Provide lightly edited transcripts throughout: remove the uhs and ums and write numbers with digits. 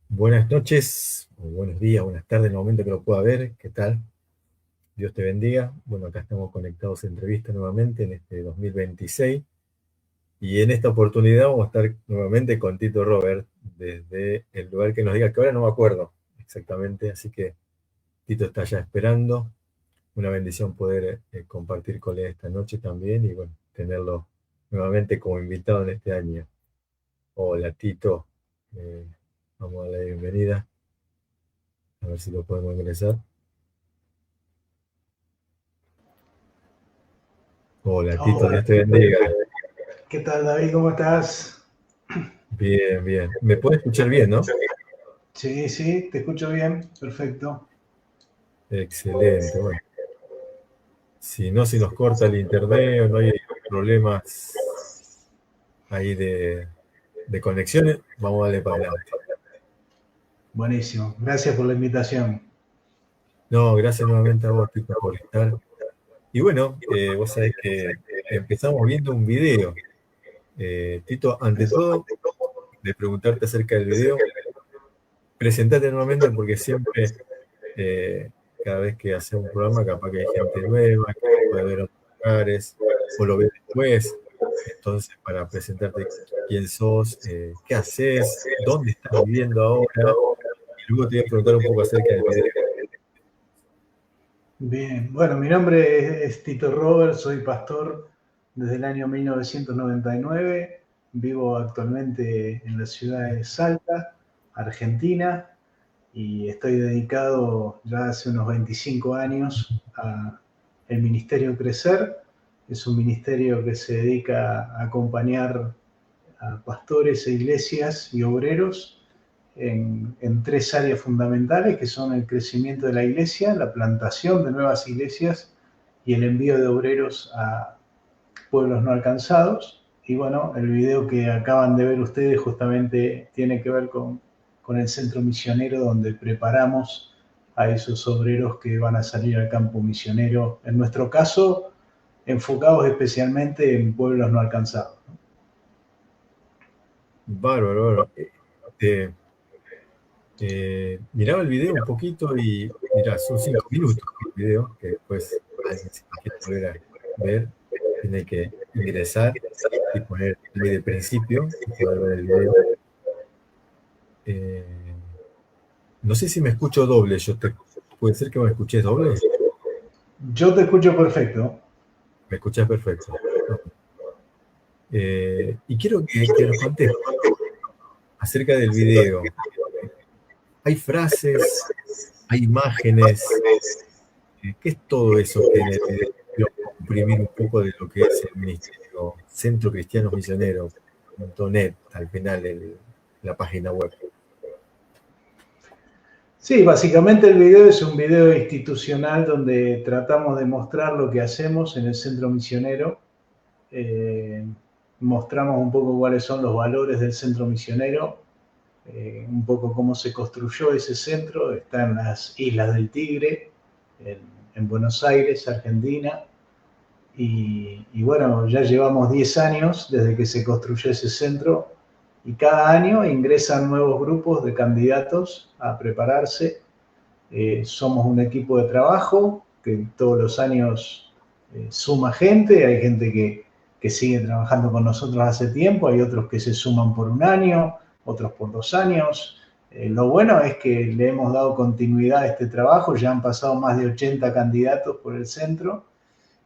Buenas noches, o buenos días, buenas tardes, en el momento que lo pueda ver. ¿Qué tal? Dios te bendiga. Bueno, acá estamos conectados en entrevista nuevamente en este 2026. Y en esta oportunidad vamos a estar nuevamente con Tito Robert desde el lugar que nos diga que ahora no me acuerdo exactamente. Así que Tito está ya esperando. Una bendición poder compartir con él esta noche también y bueno, tenerlo nuevamente como invitado en este año. Hola Tito. Eh, Vamos a darle la bienvenida. A ver si lo podemos ingresar. Hola Tito, Hola, Dios te bendiga. ¿qué tal David? ¿Cómo estás? Bien, bien. ¿Me puedes escuchar bien, no? Sí, sí, te escucho bien, perfecto. Excelente. Bueno, si no, si nos corta el internet o no hay problemas ahí de conexiones, vamos a darle para adelante. Buenísimo, gracias por la invitación. No, gracias nuevamente a vos, Tito, por estar. Y bueno, vos sabés que empezamos viendo un video. Tito, ante todo, de preguntarte acerca del video, presentate nuevamente porque siempre cada vez que haces un programa, capaz que hay gente nueva, que lo puede ver en otros lugares, o lo ve después. Entonces, para presentarte quién sos, qué haces, dónde estás viviendo ahora, y luego te voy a preguntar un poco acerca del video. Bien, bueno, mi nombre es Tito Robert, soy pastor desde el año 1999, vivo actualmente en la ciudad de Salta, Argentina, y estoy dedicado ya hace unos 25 años a el Ministerio Crecer. Es un ministerio que se dedica a acompañar a pastores e iglesias y obreros en tres áreas fundamentales, que son el crecimiento de la iglesia, la plantación de nuevas iglesias y el envío de obreros a pueblos no alcanzados. Y bueno, el video que acaban de ver ustedes justamente tiene que ver con el centro misionero donde preparamos a esos obreros que van a salir al campo misionero, en nuestro caso, enfocados especialmente en pueblos no alcanzados. Bárbaro, bárbaro. Miraba el video un poquito y, mirá, son 5 minutos el video, que después alguien si lo quiere volver a ver, tiene que ingresar y poner play de principio y poder ver el video. Eh, no sé si me escucho doble, ¿puede ser que me escuches doble? Yo te escucho perfecto. Me escuchás perfecto. Ok. Y quiero que nos contés acerca del video. Hay frases, hay imágenes. ¿Qué es todo eso que en el video quiero comprimir un poco de lo que es el ministerio Centro Cristianos Misioneros.net, al final la página web? Sí, básicamente el video es un video institucional donde tratamos de mostrar lo que hacemos en el centro misionero. Eh, Mostramos un poco cuáles son los valores del centro misionero, un poco cómo se construyó ese centro. Está en las Islas del Tigre, en, en Buenos Aires, Argentina. Y bueno, ya llevamos 10 años desde que se construyó ese centro y cada año ingresan nuevos grupos de candidatos a prepararse. Somos un equipo de trabajo que todos los años suma gente, hay gente que sigue trabajando con nosotros hace tiempo, hay otros que se suman por un año, otros por 2 años. Lo bueno es que le hemos dado continuidad a este trabajo, ya han pasado más de 80 candidatos por el centro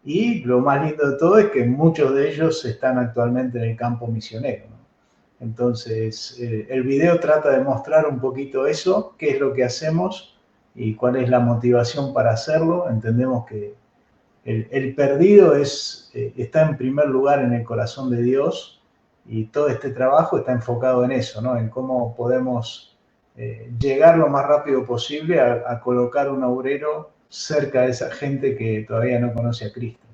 y lo más lindo de todo es que muchos de ellos están actualmente en el campo misionero, ¿no? Entonces, el video trata de mostrar un poquito eso, qué es lo que hacemos y cuál es la motivación para hacerlo. Entendemos que el perdido está en primer lugar en el corazón de Dios y todo este trabajo está enfocado en eso, ¿no? En cómo podemos llegar lo más rápido posible a colocar un obrero cerca de esa gente que todavía no conoce a Cristo.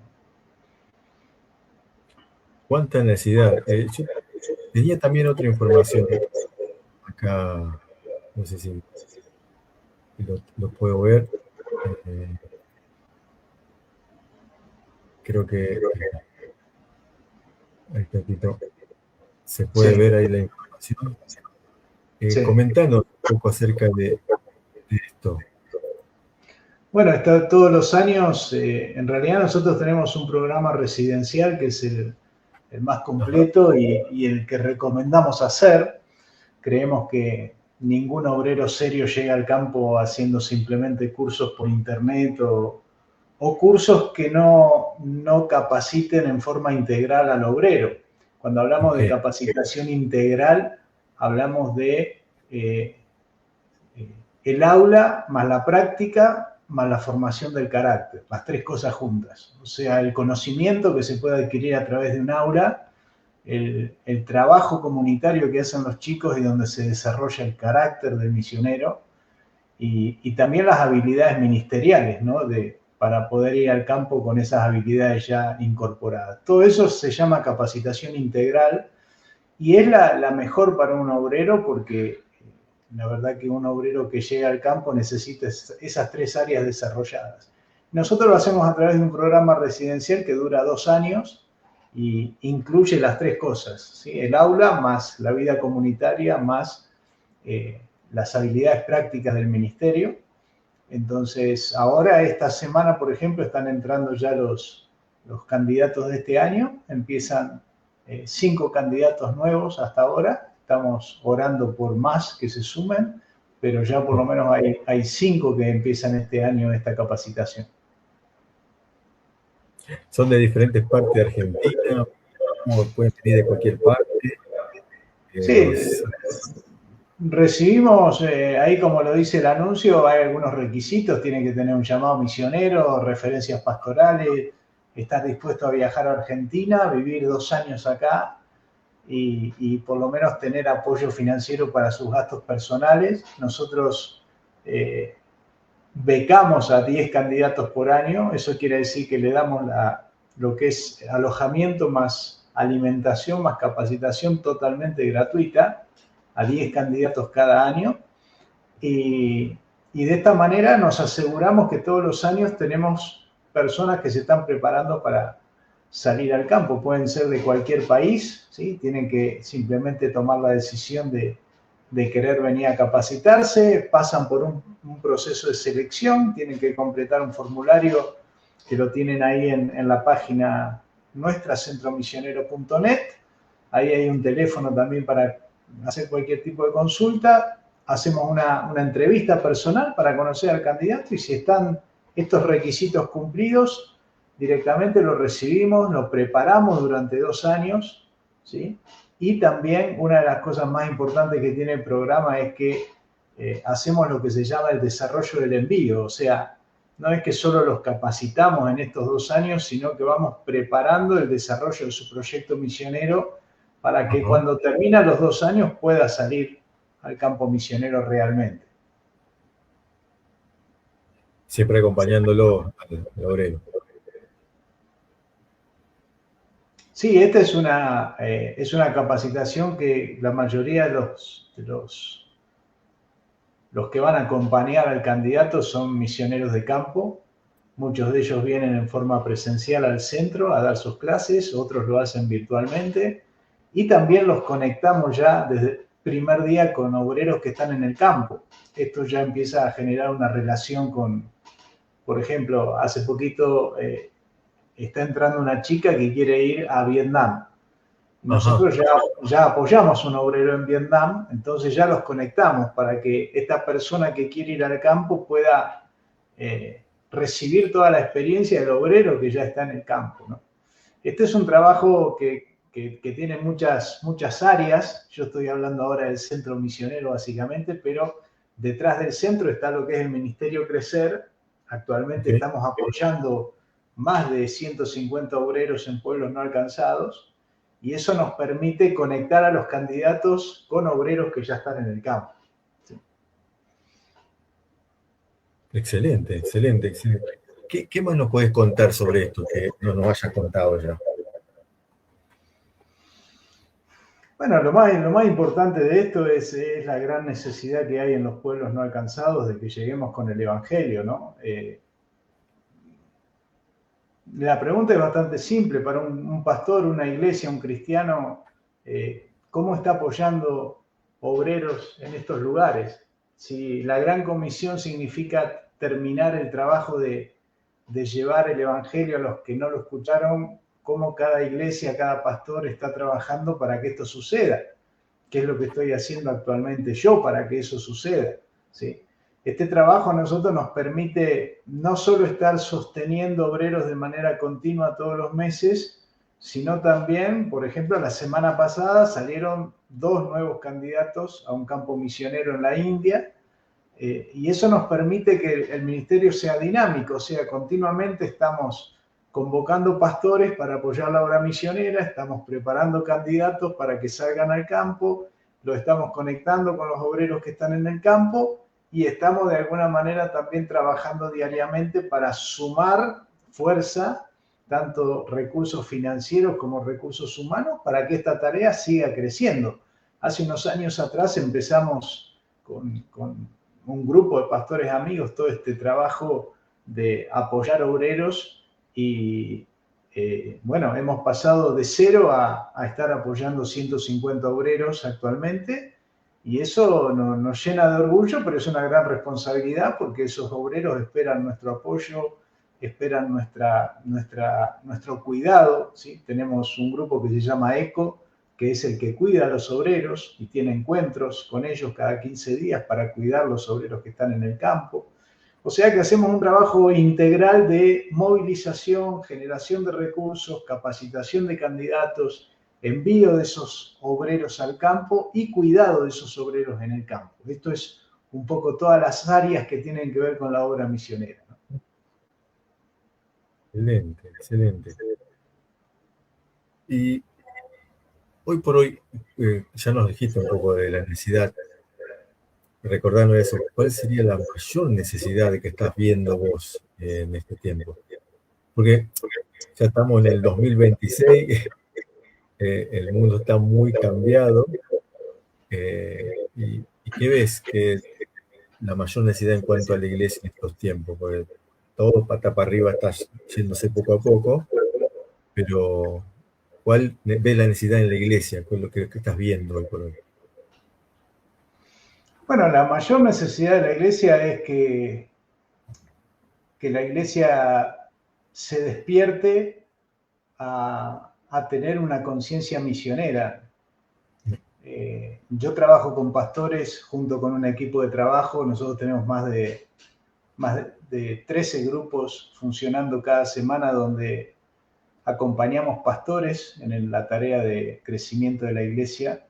¿Cuánta necesidad? Yo tenía también otra información acá, no sé si lo puedo ver. Eh, Creo que ahí está, Tito. Se puede Sí. ver ahí la información. Sí. Comentanos un poco acerca de esto. Bueno, está todos los años, en realidad nosotros tenemos un programa residencial que es el más Ajá, completo y el que recomendamos hacer. Creemos que ningún obrero serio llega al campo haciendo simplemente cursos por internet o cursos que no capaciten en forma integral al obrero. Cuando hablamos ok, de capacitación integral, hablamos de el aula más la práctica más la formación del carácter, las tres cosas juntas. O sea, el conocimiento que se puede adquirir a través de un aula, el trabajo comunitario que hacen los chicos y donde se desarrolla el carácter del misionero y también las habilidades ministeriales, ¿no? Para poder ir al campo con esas habilidades ya incorporadas. Todo eso se llama capacitación integral y es la mejor para un obrero porque la verdad que un obrero que llega al campo necesita esas tres áreas desarrolladas. Nosotros lo hacemos a través de un programa residencial que dura 2 años y incluye las tres cosas, ¿sí? El aula más la vida comunitaria más eh, las habilidades prácticas del ministerio. Entonces, ahora, esta semana, por ejemplo, están entrando ya los candidatos de este año, empiezan 5 candidatos nuevos hasta ahora, estamos orando por más que se sumen, pero ya por lo ok. menos hay 5 que empiezan este año esta capacitación. Son de diferentes partes de Argentina, o pueden venir de cualquier parte. Sí, Es- recibimos, ahí como lo dice el anuncio, hay algunos requisitos, tienen que tener un llamado misionero, referencias pastorales, estar dispuesto a viajar a Argentina, vivir 2 años acá y por lo menos tener apoyo financiero para sus gastos personales. Nosotros eh, becamos a 10 candidatos por año, eso quiere decir que le damos lo que es alojamiento más alimentación más capacitación totalmente gratuita a 10 candidatos cada año y de esta manera nos aseguramos que todos los años tenemos personas que se están preparando para salir al campo. Pueden ser de cualquier país, ¿sí? Tienen que simplemente tomar la decisión de querer venir a capacitarse, pasan por un proceso de selección, tienen que completar un formulario que lo tienen ahí en la página nuestra, centromisionero.net. Ahí hay un teléfono también para hacer cualquier tipo de consulta. Hacemos una entrevista personal para conocer al candidato y si están estos requisitos cumplidos, directamente lo recibimos, lo preparamos durante 2 años, ¿sí? Y también una de las cosas más importantes que tiene el programa es que hacemos lo que se llama el desarrollo del envío, o sea, no es que solo los capacitamos en estos 2 años, sino que vamos preparando el desarrollo de su proyecto misionero para que ajá. cuando terminan los 2 años pueda salir al campo misionero realmente. Siempre acompañándolo al obrero. Sí, esta es una capacitación que la mayoría de los que van a acompañar al candidato son misioneros de campo. Muchos de ellos vienen en forma presencial al centro a dar sus clases, otros lo hacen virtualmente y también los conectamos ya desde el primer día con obreros que están en el campo. Esto ya empieza a generar una relación con, por ejemplo, hace poquito está entrando una chica que quiere ir a Vietnam. Ajá. Nosotros ya apoyamos a un obrero en Vietnam, entonces ya los conectamos para que esta persona que quiere ir al campo pueda recibir toda la experiencia del obrero que ya está en el campo, ¿no? Este es un trabajo que tiene muchas áreas. Yo estoy hablando ahora del centro misionero básicamente, pero detrás del centro está lo que es el Ministerio Crecer. Actualmente Ok. estamos apoyando más de 150 obreros en pueblos no alcanzados y eso nos permite conectar a los candidatos con obreros que ya están en el campo. ¿Sí? Excelente, excelente, excelente. ¿Qué más nos puedes contar sobre esto que no nos hayas contado ya? Bueno, lo más importante de esto es la gran necesidad que hay en los pueblos no alcanzados de que lleguemos con el Evangelio, ¿no? La pregunta es bastante simple para un pastor, una iglesia, un cristiano, ¿cómo está apoyando obreros en estos lugares. Si la gran comisión significa terminar el trabajo de llevar el evangelio a los que no lo escucharon, cómo cada iglesia, cada pastor está trabajando para que esto suceda, qué es lo que estoy haciendo actualmente yo para que eso suceda, ¿sí? Este trabajo a nosotros nos permite no solo estar sosteniendo obreros de manera continua todos los meses, sino también, por ejemplo, la semana pasada salieron 2 nuevos candidatos a un campo misionero en la India, y eso nos permite que el ministerio sea dinámico, o sea, continuamente estamos convocando pastores para apoyar la obra misionera, estamos preparando candidatos para que salgan al campo, lo estamos conectando con los obreros que están en el campo y estamos de alguna manera también trabajando diariamente para sumar fuerza, tanto recursos financieros como recursos humanos, para que esta tarea siga creciendo. Hace unos años atrás empezamos con un grupo de pastores amigos todo este trabajo de apoyar obreros y bueno, hemos pasado de 0 a estar apoyando 150 obreros actualmente y eso nos llena de orgullo, pero es una gran responsabilidad porque esos obreros esperan nuestro apoyo, esperan nuestro cuidado, ¿sí? Tenemos un grupo que se llama ECO, que es el que cuida a los obreros y tiene encuentros con ellos cada 15 días para cuidar los obreros que están en el campo. O sea que hacemos un trabajo integral de movilización, generación de recursos, capacitación de candidatos, envío de esos obreros al campo y cuidado de esos obreros en el campo. Esto es un poco todas las áreas que tienen que ver con la obra misionera, ¿no? Excelente, excelente. Y hoy por hoy, ya nos dijiste un poco de la necesidad, recordando eso, ¿cuál sería la mayor necesidad de que estás viendo vos en este tiempo? Porque ya estamos en el 2026, el mundo está muy cambiado, y ¿qué ves que es la mayor necesidad en cuanto a la iglesia en estos tiempos? Porque todo pata para arriba está yéndose poco a poco, pero ¿cuál ves la necesidad en la iglesia? ¿Cuál es lo que estás viendo hoy por hoy? Bueno, la mayor necesidad de la iglesia es que la iglesia se despierte a tener una conciencia misionera. Yo trabajo con pastores junto con un equipo de trabajo. Nosotros tenemos más de 13 grupos funcionando cada semana donde acompañamos pastores en la tarea de crecimiento de la iglesia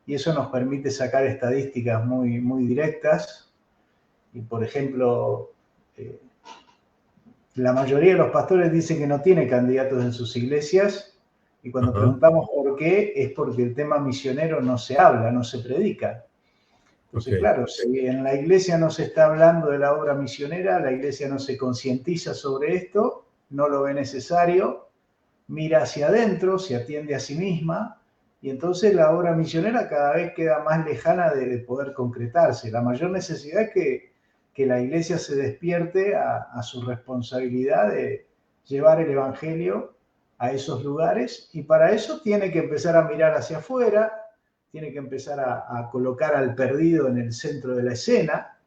y eso nos permite sacar estadísticas muy directas. Y por ejemplo, la mayoría de los pastores dicen que no tiene candidatos en sus iglesias y cuando Ajá, preguntamos por qué, es porque el tema misionero no se habla, no se predica. ok, Entonces, claro, si en la iglesia no se está hablando de la obra misionera, la iglesia no se concientiza sobre esto, no lo ve necesario, mira hacia adentro, se atiende a sí misma y entonces la obra misionera cada vez queda más lejana de poder concretarse. La mayor necesidad es que la iglesia se despierte a su responsabilidad de llevar el evangelio a esos lugares y para eso tiene que empezar a mirar hacia afuera, tiene que empezar a colocar al perdido en el centro de la escena,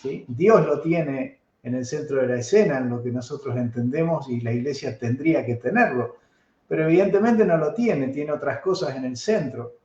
¿sí? Dios lo tiene en el centro de la escena, en lo que nosotros entendemos y la iglesia tendría que tenerlo, pero evidentemente no lo tiene, tiene otras cosas en el centro.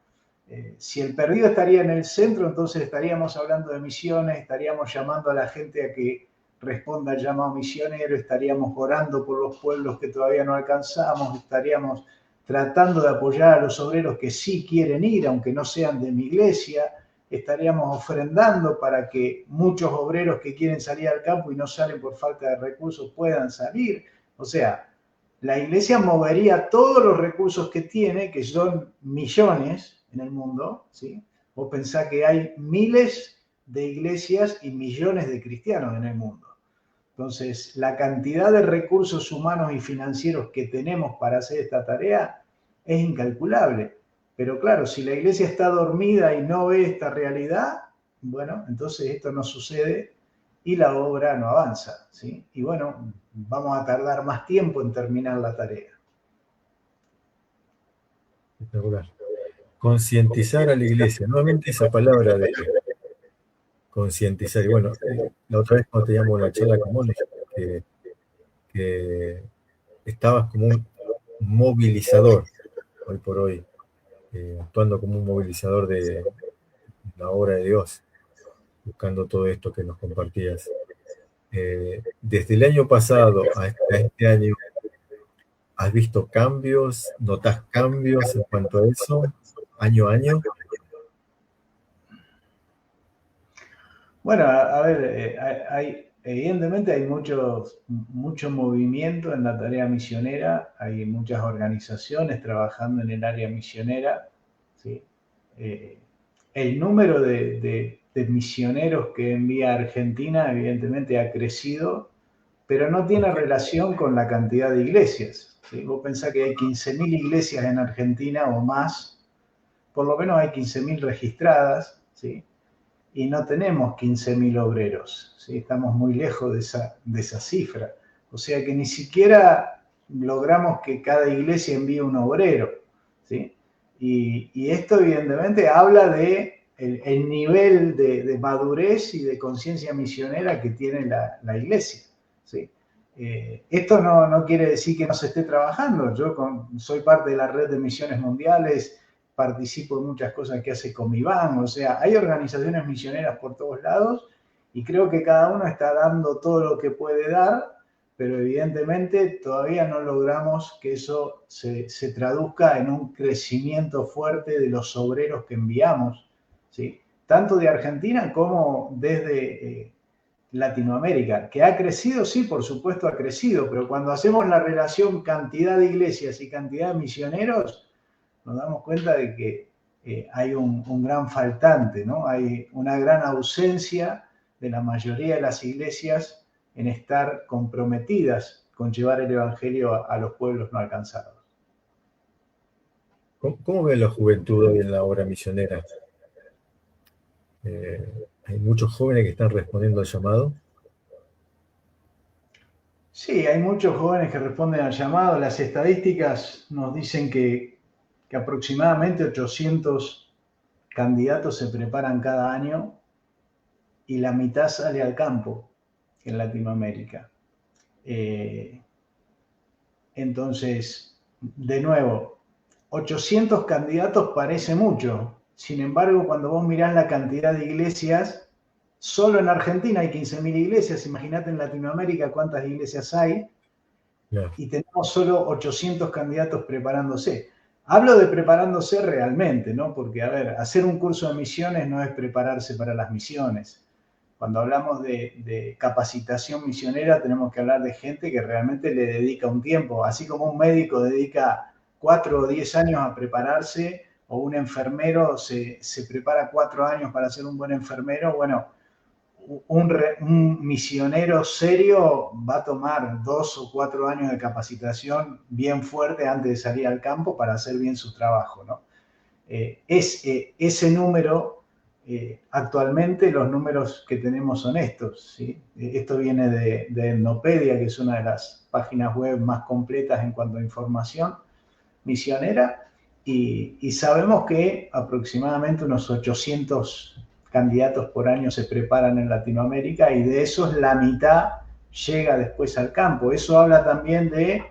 Si el perdido estaría en el centro, entonces estaríamos hablando de misiones, estaríamos llamando a la gente a que responda al llamado misionero, estaríamos orando por los pueblos que todavía no alcanzamos, estaríamos tratando de apoyar a los obreros que sí quieren ir, aunque no sean de mi iglesia, estaríamos ofrendando para que muchos obreros que quieren salir al campo y no salen por falta de recursos puedan salir. O sea, la iglesia movería todos los recursos que tiene, que son millones en el mundo, ¿sí? Vos pensás que hay miles de iglesias y millones de cristianos en el mundo. Entonces, la cantidad de recursos humanos y financieros que tenemos para hacer esta tarea es incalculable. Pero claro, si la iglesia está dormida y no ve esta realidad, bueno, entonces esto no sucede y la obra no avanza, ¿sí? Y bueno, vamos a tardar más tiempo en terminar la tarea. espectacular. concientizar a la iglesia. Nuevamente esa palabra de concientizar. Y bueno, la otra vez cuando teníamos una charla con vos, que estabas como un movilizador, hoy por hoy, actuando como un movilizador de la obra de Dios, buscando todo esto que nos compartías. Desde el año pasado hasta este año, ¿has visto cambios? ¿Notas cambios en cuanto a eso, año a año? Bueno, a ver, evidentemente hay mucho movimiento en la tarea misionera, hay muchas organizaciones trabajando en el área misionera, ¿sí? Eh, el número de misioneros que envía Argentina evidentemente ha crecido, pero no tiene relación con la cantidad de iglesias, ¿sí? Vos pensás que hay 15.000 iglesias en Argentina o más, por lo menos hay 15.000 registradas, ¿sí? Y no tenemos 15.000 obreros, ¿sí? Estamos muy lejos de esa cifra. O sea que ni siquiera logramos que cada iglesia envíe un obrero, ¿sí? Y esto evidentemente habla de el nivel de madurez y de conciencia misionera que tiene la iglesia, ¿sí? Esto no quiere decir que no se esté trabajando. Yo soy parte de la red de misiones mundiales, participo en muchas cosas que hace Comibán, o sea, hay organizaciones misioneras por todos lados y creo que cada uno está dando todo lo que puede dar, pero evidentemente todavía no logramos que eso se traduzca en un crecimiento fuerte de los obreros que enviamos, ¿sí? Tanto de Argentina como desde Latinoamérica, que ha crecido, sí, por supuesto ha crecido, pero cuando hacemos la relación cantidad de iglesias y cantidad de misioneros, nos damos cuenta de que hay un gran faltante, ¿no? Hay una gran ausencia de la mayoría de las iglesias en estar comprometidas con llevar el Evangelio a los pueblos no alcanzados. ¿Cómo ve la juventud hoy en la obra misionera? Hay muchos jóvenes que están respondiendo al llamado. Sí, hay muchos jóvenes que responden al llamado. Las estadísticas nos dicen que aproximadamente 800 candidatos se preparan cada año y la mitad sale al campo en Latinoamérica. Entonces, de nuevo, 800 candidatos parece mucho. Sin embargo, cuando vos mirás la cantidad de iglesias, solo en Argentina hay 15.000 iglesias. Imagínate en Latinoamérica cuántas iglesias hay. Claro. Y tenemos solo 800 candidatos preparándose. Hablo de preparándose realmente, ¿no? Porque, a ver, hacer un curso de misiones no es prepararse para las misiones. Cuando hablamos de capacitación misionera, tenemos que hablar de gente que realmente le dedica un tiempo, así como un médico dedica 4 o 10 años a prepararse, o un enfermero se prepara 4 años para ser un buen enfermero. Bueno, un misionero serio va a tomar 2 o 4 años de capacitación bien fuerte antes de salir al campo para hacer bien su trabajo, ¿no? Ese número, actualmente los números que tenemos son estos, ¿sí? Esto viene de Etnopedia, que es una de las páginas web más completas en cuanto a información misionera, y sabemos que aproximadamente unos 800 candidatos por año se preparan en Latinoamérica y de esos la mitad llega después al campo. Eso habla también de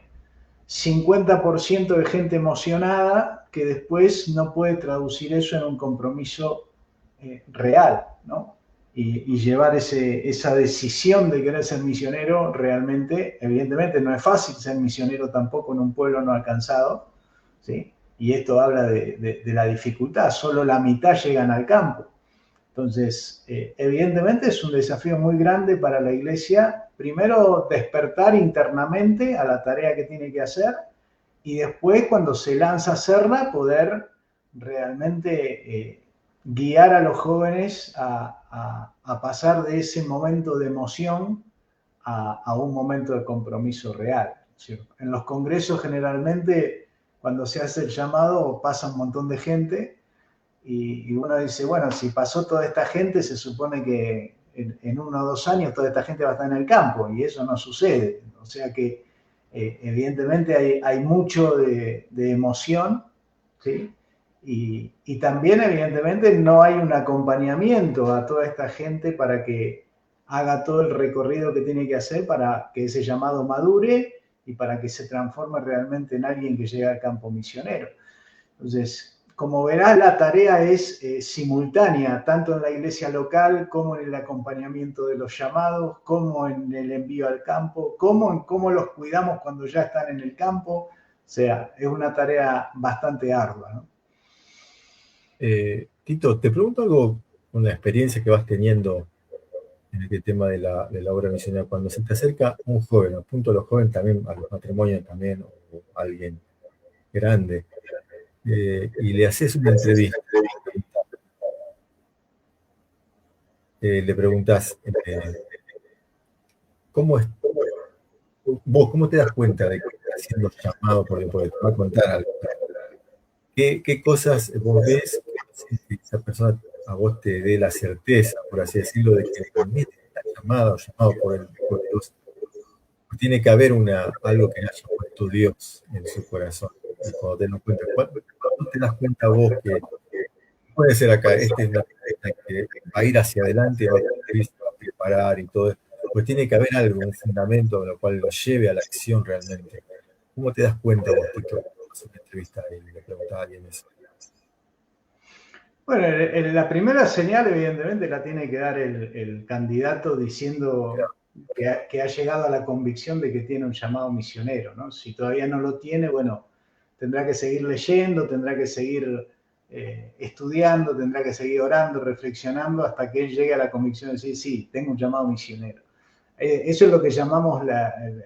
50% de gente emocionada que después no puede traducir eso en un compromiso real, ¿no? Y llevar esa decisión de querer ser misionero realmente, evidentemente no es fácil ser misionero tampoco en un pueblo no alcanzado, ¿sí? Y esto habla de la dificultad, solo la mitad llegan al campo. Entonces, evidentemente es un desafío muy grande para la iglesia, primero despertar internamente a la tarea que tiene que hacer y después cuando se lanza a hacerla poder realmente guiar a los jóvenes a pasar de ese momento de emoción a un momento de compromiso real, ¿cierto? En los congresos generalmente cuando se hace el llamado pasa un montón de gente y uno dice, bueno, si pasó toda esta gente, se supone que en 1 o 2 años toda esta gente va a estar en el campo, y eso no sucede. O sea que evidentemente hay mucho de emoción, ¿sí? Y también, evidentemente, no hay un acompañamiento a toda esta gente para que haga todo el recorrido que tiene que hacer para que ese llamado madure y para que se transforme realmente en alguien que llegue al campo misionero. Entonces, como verás, la tarea es simultánea, tanto en la iglesia local como en el acompañamiento de los llamados, como en el envío al campo, como en cómo los cuidamos cuando ya están en el campo. O sea, es una tarea bastante ardua, ¿no? Tito, te pregunto algo, una experiencia que vas teniendo en este tema de la obra misionera. Cuando se te acerca un joven, apunto a los jóvenes también, a los matrimonios también, o alguien grande, y le haces una entrevista, le preguntas, ¿cómo es, vos, cómo te das cuenta de que estás siendo llamado porque te va a contar algo? ¿Qué cosas vos ves que hacen que esa persona a vos te dé la certeza, por así decirlo, de que realmente está llamado por Dios? Tiene que haber algo que haya puesto Dios en su corazón. Y cuando te das cuenta, ¿cuándo te das cuenta vos que puede ser acá, esta es la persona que va a ir hacia adelante, va a cumplir, se va a preparar y todo? Pues tiene que haber algo, un fundamento en lo cual lo lleve a la acción realmente. ¿Cómo te das cuenta vos, Tito, cuando haces una entrevista y le preguntás a alguien eso? Bueno, la primera señal, evidentemente, la tiene que dar el candidato diciendo que ha llegado a la convicción de que tiene un llamado misionero, ¿no? Si todavía no lo tiene, bueno, tendrá que seguir leyendo, tendrá que seguir estudiando, tendrá que seguir orando, reflexionando, hasta que él llegue a la convicción de decir, sí, tengo un llamado misionero. Eso es lo que llamamos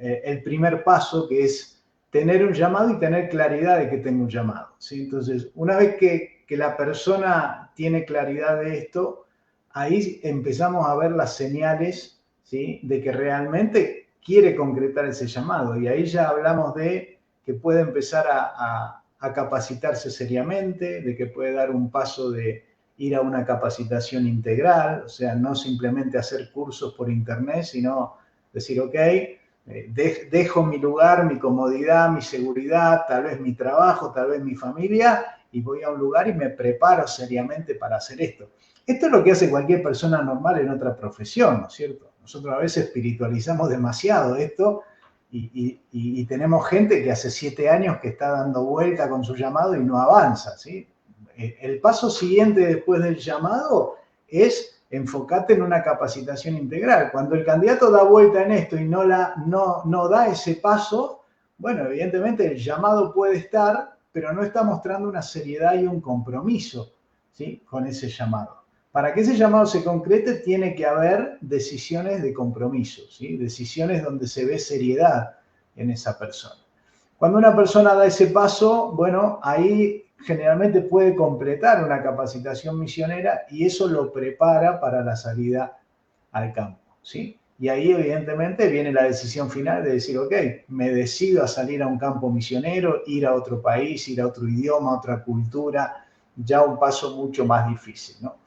el primer paso, que es tener un llamado y tener claridad de que tengo un llamado, ¿sí? Entonces, una vez que la persona tiene claridad de esto, ahí empezamos a ver las señales, ¿sí?, de que realmente quiere concretar ese llamado. Y ahí ya hablamos de que puede empezar a capacitarse seriamente, de que puede dar un paso de ir a una capacitación integral, o sea, no simplemente hacer cursos por internet, sino decir, ok, dejo mi lugar, mi comodidad, mi seguridad, tal vez mi trabajo, tal vez mi familia, y voy a un lugar y me preparo seriamente para hacer esto. Esto es lo que hace cualquier persona normal en otra profesión, ¿no es cierto? Nosotros a veces espiritualizamos demasiado esto y tenemos gente que hace 7 años que está dando vuelta con su llamado y no avanza, ¿sí? El paso siguiente después del llamado es enfocarte en una capacitación integral. Cuando el candidato da vuelta en esto y no da ese paso, bueno, evidentemente el llamado puede estar, pero no está mostrando una seriedad y un compromiso, ¿sí?, con ese llamado. Para que ese llamado se concrete, tiene que haber decisiones de compromiso, ¿sí?, decisiones donde se ve seriedad en esa persona. Cuando una persona da ese paso, bueno, ahí generalmente puede completar una capacitación misionera y eso lo prepara para la salida al campo, ¿sí? Y ahí evidentemente viene la decisión final de decir, ok, me decido a salir a un campo misionero, ir a otro país, ir a otro idioma, a otra cultura, ya un paso mucho más difícil, ¿no?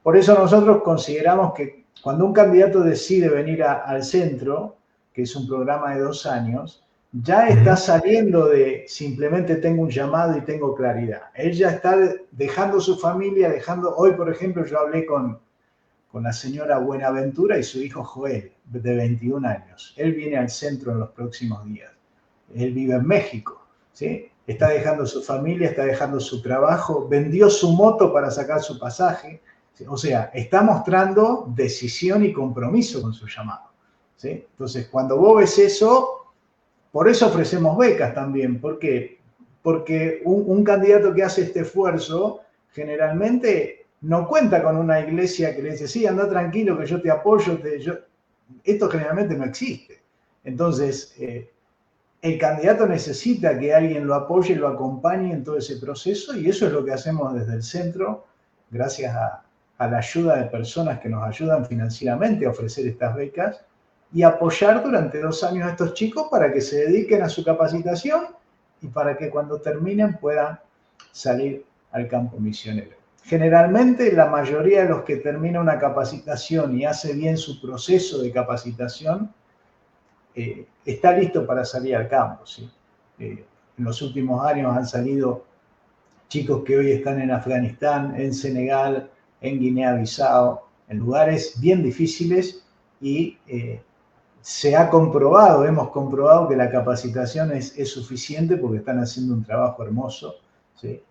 Por eso nosotros consideramos que cuando un candidato decide venir al centro, que es un programa de 2 años, ya está saliendo de simplemente tengo un llamado y tengo claridad. Él ya está dejando su familia, hoy por ejemplo yo hablé con la señora Buenaventura y su hijo Joel, de 21 años. Él viene al centro en los próximos días. Él vive en México, ¿sí? Está dejando su familia, está dejando su trabajo, vendió su moto para sacar su pasaje. ¿Sí? O sea, está mostrando decisión y compromiso con su llamado, ¿sí? Entonces, cuando vos ves eso, por eso ofrecemos becas también. ¿Por qué? Porque un candidato que hace este esfuerzo generalmente no cuenta con una iglesia que le dice, sí, anda tranquilo, que yo te apoyo. Esto generalmente no existe. Entonces, el candidato necesita que alguien lo apoye y lo acompañe en todo ese proceso, y eso es lo que hacemos desde el centro, gracias a la ayuda de personas que nos ayudan financieramente a ofrecer estas becas, y apoyar durante 2 años a estos chicos para que se dediquen a su capacitación y para que cuando terminen puedan salir al campo misionero. Generalmente la mayoría de los que termina una capacitación y hace bien su proceso de capacitación está listo para salir al campo, ¿sí? En los últimos años han salido chicos que hoy están en Afganistán, en Senegal, en Guinea-Bissau, en lugares bien difíciles y se ha comprobado, hemos comprobado que la capacitación es suficiente porque están haciendo un trabajo hermoso, ¿sí?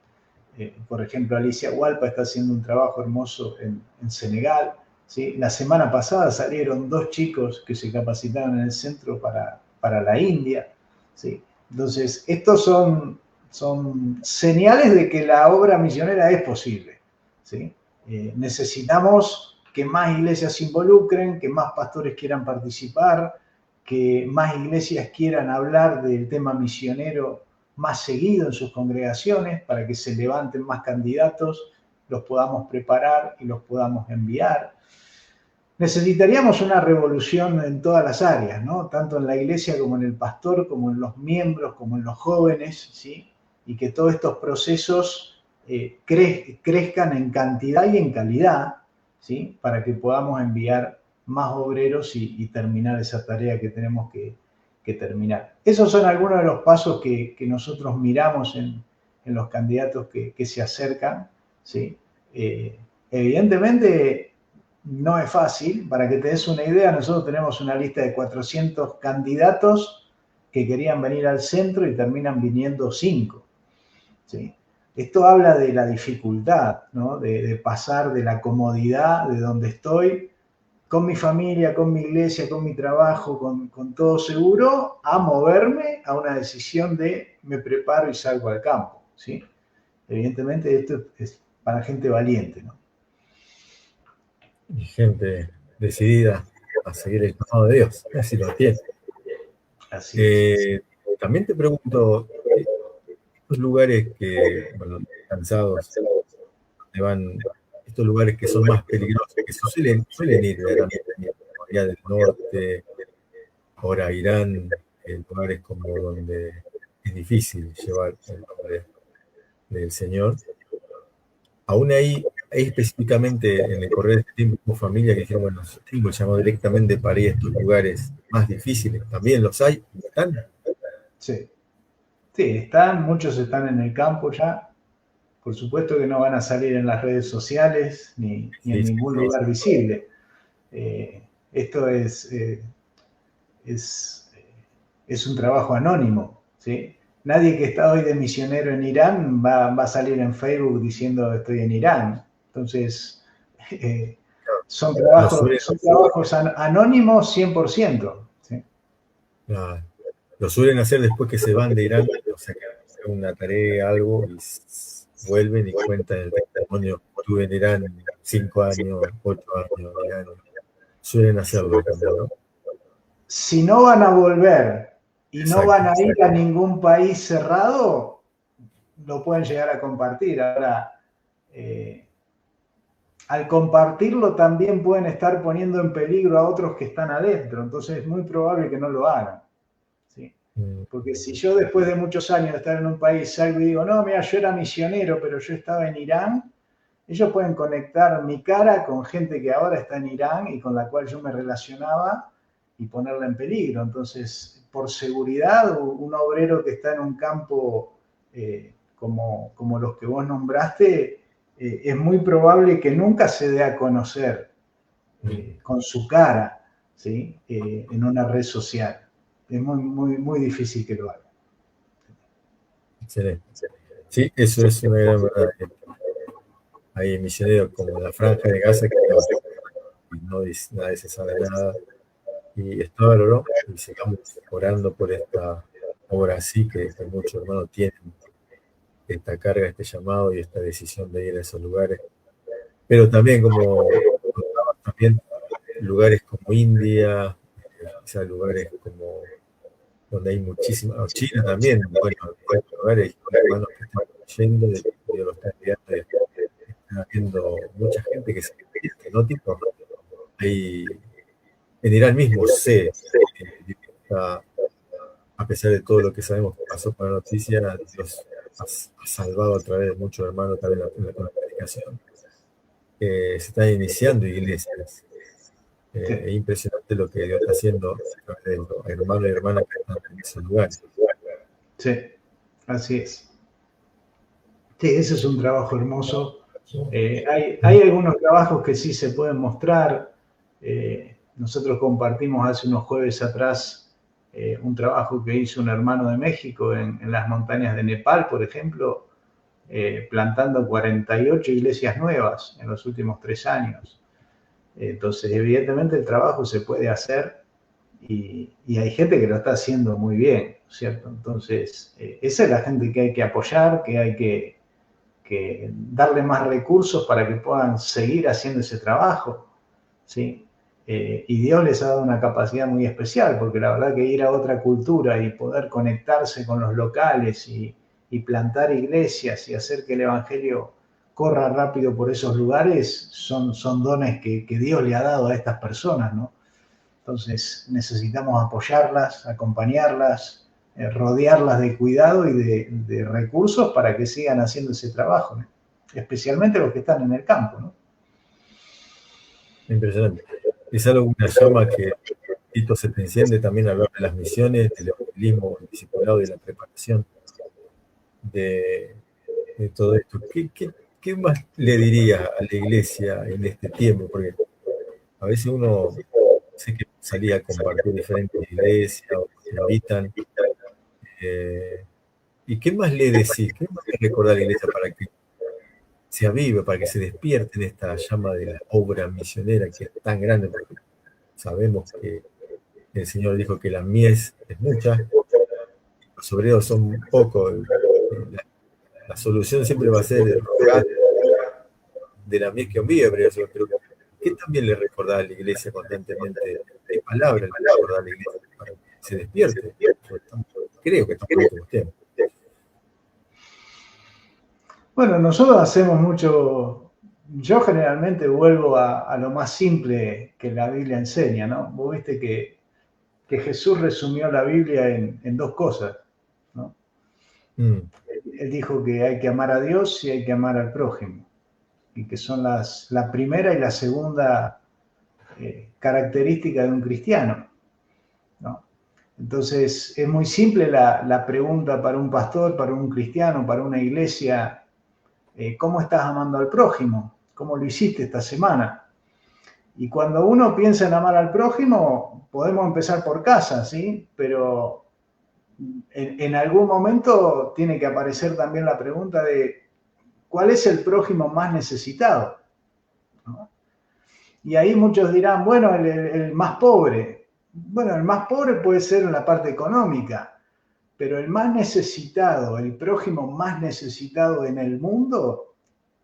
Por ejemplo, Alicia Hualpa está haciendo un trabajo hermoso en Senegal, ¿sí? La semana pasada salieron 2 chicos que se capacitaron en el centro para la India, ¿sí? Entonces, estos son señales de que la obra misionera es posible, ¿sí? Necesitamos que más iglesias se involucren, que más pastores quieran participar, que más iglesias quieran hablar del tema misionero más seguido en sus congregaciones para que se levanten más candidatos, los podamos preparar y los podamos enviar. Necesitaríamos una revolución en todas las áreas, ¿no? Tanto en la iglesia como en el pastor, como en los miembros, como en los jóvenes, ¿sí? Y que todos estos procesos crezcan en cantidad y en calidad, ¿sí? Para que podamos enviar más obreros y terminar esa tarea que tenemos que terminar. Esos son algunos de los pasos que nosotros miramos en los candidatos que se acercan, ¿sí? Evidentemente no es fácil. Para que te des una idea, nosotros tenemos una lista de 400 candidatos que querían venir al centro y terminan viniendo 5. ¿Sí? Esto habla de la dificultad, ¿no? de pasar de la comodidad de donde estoy, con mi familia, con mi iglesia, con mi trabajo, con todo seguro, a moverme a una decisión de me preparo y salgo al campo, ¿sí? Evidentemente esto es para gente valiente, ¿no? Y gente decidida a seguir el llamado de Dios, así lo tiene. Así es. También te pregunto, estos lugares que, bueno, cansados, donde van, estos lugares que son más peligrosos, que suelen ir verdaderamente, Corea del Norte, ahora Irán, lugares como donde es difícil llevar el nombre del Señor. Aún ahí específicamente en el correr de este tiempo como familia que dijeron, bueno, tengo el llamado directamente para ir a estos lugares más difíciles. ¿También los hay? ¿Están? Sí. Sí, muchos están en el campo ya. Por supuesto que no van a salir en las redes sociales ni en Sí, sí, ningún sí. lugar visible. Esto es un trabajo anónimo, ¿sí? Nadie que está hoy de misionero en Irán va a salir en Facebook diciendo estoy en Irán. Entonces, son Lo suelen, trabajos anónimos 100%. ¿Sí? ah, lo suelen hacer después que se van de Irán, o sea, que hacen una tarea, algo, y vuelven y cuentan el testimonio. Estuve en Irán 5 años, 8 años, 10 años. Suelen hacerlo también, ¿no? Si no van a volver y no Exacto, van a ir a ningún país cerrado, lo pueden llegar a compartir. Ahora, al compartirlo también pueden estar poniendo en peligro a otros que están adentro. Entonces es muy probable que no lo hagan, ¿sí? Porque si yo después de muchos años de estar en un país salgo y digo, no, mira, yo era misionero, pero yo estaba en Irán, ellos pueden conectar mi cara con gente que ahora está en Irán y con la cual yo me relacionaba y ponerla en peligro. Entonces, por seguridad, un obrero que está en un campo como los que vos nombraste, es muy probable que nunca se dé a conocer con su cara, ¿sí? En una red social. Es muy, muy, muy difícil que lo haga. excelente. Sí, eso es una gran verdad. Hay misioneros como la Franja de Gaza que no dice, nadie se sabe nada. Y esto valoró y sigamos orando por esta obra así, que muchos hermanos tienen esta carga, este llamado y esta decisión de ir a esos lugares. Pero también, como contabas, también lugares como India, quizás lugares como donde hay muchísimas, China también, bueno, hay lugares, hay hermanos que están yendo, de los candidatos, están habiendo mucha gente que no tipo, hay, en Irán mismo a pesar de todo lo que sabemos que pasó con la noticia, Dios ha salvado a través de muchos hermanos también con la predicación. Se están iniciando iglesias. Sí, Es impresionante lo que Dios está haciendo a través de los hermanos y hermanas que están en esos lugares. sí, así es. Sí, ese es un trabajo hermoso. Hay algunos trabajos que sí se pueden mostrar. Nosotros compartimos hace unos jueves atrás un trabajo que hizo un hermano de México en las montañas de Nepal, por ejemplo, plantando 48 iglesias nuevas en los últimos 3 años. Entonces, evidentemente el trabajo se puede hacer y hay gente que lo está haciendo muy bien, ¿cierto? Entonces, esa es la gente que hay que apoyar, que hay que darle más recursos para que puedan seguir haciendo ese trabajo, ¿sí? Y Dios les ha dado una capacidad muy especial, porque la verdad que ir a otra cultura y poder conectarse con los locales y plantar iglesias y hacer que el Evangelio corra rápido por esos lugares son dones que Dios le ha dado a estas personas, ¿no? Entonces necesitamos apoyarlas, acompañarlas, rodearlas de cuidado y de recursos para que sigan haciendo ese trabajo, ¿no? Especialmente los que están en el campo, ¿no? Impresionante. Es algo, una llama que Tito se te enciende también al hablar de las misiones, del evangelismo, del discipulado y de la preparación de, de todo esto. ¿Qué más le diría a la iglesia en este tiempo? Porque a veces uno sé que salía a compartir diferentes iglesias o te invitan. eh, ¿Y qué más le decís? ¿Qué más le recordás a la iglesia para que se avive, para que se despierte en esta llama de la obra misionera que es tan grande? Porque sabemos que el Señor dijo que la mies es mucha, los obreros son pocos. La solución siempre va a ser rogar de la mies que envíe, pero ¿qué también le recordás a la iglesia constantemente? ¿Qué palabras le recordás a la iglesia para que se despierte? Creo que estamos en los últimos tiempos. Bueno, nosotros hacemos mucho, yo generalmente vuelvo a lo más simple que la Biblia enseña, ¿no? Vos viste que Jesús resumió la Biblia en dos cosas, ¿no? Mm, Él dijo que hay que amar a Dios y hay que amar al prójimo, y que son la primera y la segunda característica de un cristiano, ¿no? Entonces, es muy simple la pregunta para un pastor, para un cristiano, para una iglesia: ¿cómo estás amando al prójimo? ¿Cómo lo hiciste esta semana? Y cuando uno piensa en amar al prójimo, podemos empezar por casa, ¿sí? Pero en algún momento tiene que aparecer también la pregunta de ¿cuál es el prójimo más necesitado? ¿No? Y ahí muchos dirán, bueno, el más pobre. Bueno, el más pobre puede ser en la parte económica, pero el más necesitado, el prójimo más necesitado en el mundo